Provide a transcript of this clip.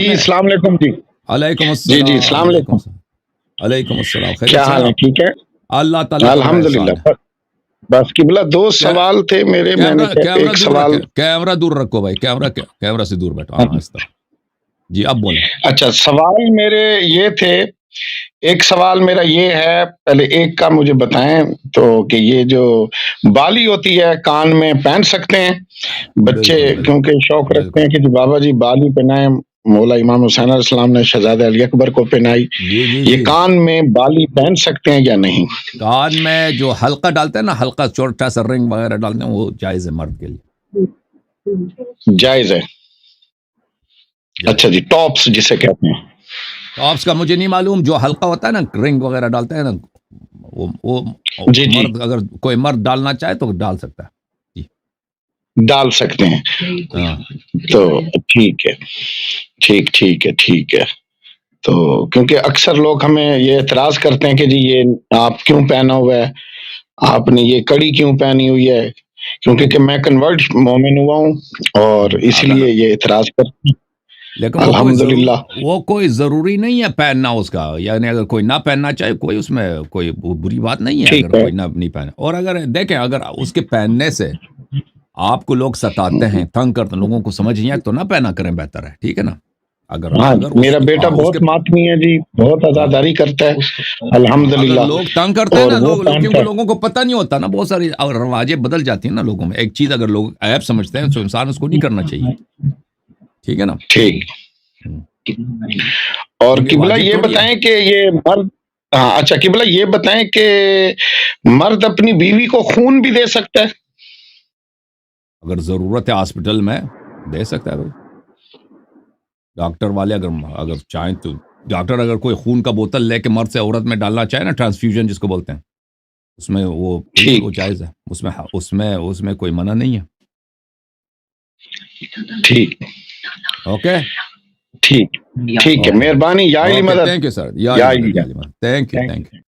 جی السلام علیکم جی. علیکم جی السلام. السلام علیکم. علیکم السلام. خیریت کیا سے حال ہے؟ آپ؟ ٹھیک ہے اللہ تعالیٰ کا بڑا الحمدللہ. احسان ہے. بس قبلہ دو سوال تھے میرے. میں نے کیمرہ ایک دور سوال. رکھے, کیمرہ دور رکھو بھائی, کیمرہ سے دور بیٹھو. ہاں اس طرح. جی اب بولیں. اچھا سوال میرے یہ تھے. ایک سوال میرا یہ ہے, پہلے ایک کا مجھے بتائیں تو, کہ یہ جو بالی ہوتی ہے کان میں پہن سکتے ہیں بچے؟ بالکل بالکل کیونکہ شوق رکھتے بالکل. ہیں کہ جی بابا جی بالی پہنائیں. مولا امام حسین علیہ السلام نے شہزادہ علی اکبر کو پہنائی. جی جی یہ جی. کان میں بالی پہن سکتے ہیں یا نہیں؟ کان میں جو حلقہ ڈالتے ہیں نا, حلقہ چھوٹا سا رنگ وغیرہ ڈالتے ہیں, وہ جائز ہے مرد کے لیے. جائز ہے. جائز. اچھا جی, ٹاپس جسے کہتے ہیں. ٹاپس کا مجھے نہیں معلوم. جو حلقہ ہوتا ہے نا, رنگ وغیرہ ڈالتے ہیں نا, وہ جی جی مرد, اگر کوئی مرد ڈالنا چاہے تو ڈال سکتا ہے. ڈال سکتے ہیں. ہاں تو ٹھیک ہے, ٹھیک ہے. تو کیونکہ اکثر لوگ ہمیں یہ اعتراض کرتے ہیں کہ جی یہ آپ کیوں پہنا ہوا ہے, آپ نے یہ کڑی کیوں پہنی ہوئی ہے, کیونکہ کہ میں کنورٹ مومن ہوا ہوں اور اس اگر, لیے یہ اعتراض کرتے ہیں. لیکن الحمدللہ. وہ کوئی ضروری نہیں ہے پہننا اس کا. یعنی اگر کوئی نہ پہننا چاہے, کوئی اس میں کوئی بری بات نہیں ہے ٹھیک اگر ہے. کوئی نہ نہیں پہنے. اور اگر دیکھیں, اگر اس کے پہننے سے آپ کو لوگ ستاتے ہیں, تنگ کرتے ہیں, لوگوں کو سمجھ نہیں آئے, تو نہ پہنا کریں, بہتر ہے. ٹھیک ہے نا. اگر ہاں اگر میرا بیٹا اس کے بہت ماتمی ہے جی, بہت عزاداری کرتا ہے. اگر الحمدللہ. لوگ تنگ کرتے ہیں اور نا, وہ پہنتا کیونکہ ہے. لوگوں کو پتہ نہیں ہوتا نا, بہت ساری رواجیں بدل جاتی ہیں نا لوگوں میں. ایک چیز اگر لوگ عیب سمجھتے ہیں تو انسان اس کو نہیں کرنا چاہیے. ٹھیک ہے نا. ٹھیک. اور کیونکہ قبلہ واجب یہ تھوڑی ہے. بتائیں کہ یہ مرد, ہاں اچھا قبلہ یہ بتائیں کہ مرد اپنی بیوی کو خون بھی دے سکتا ہے؟ اگر ضرورت ہے ہاسپٹل میں, دے سکتا ہے بھائی. ڈاکٹر والے اگر چاہیں تو, ڈاکٹر اگر کوئی خون کا بوتل لے کے مرد سے عورت میں ڈالنا چاہے نا, ٹرانسفیوژن جس کو بولتے ہیں, اس میں وہ بالکل وہ ٹھیک جائز ہے. اس میں کوئی منع نہیں ہے. ٹھیک اوکے ٹھیک ٹھیک ہے. اوکے مہربانی. یا علی اوکے. مدد. Thank you sir. یا یا علی علی مدد. Thank you.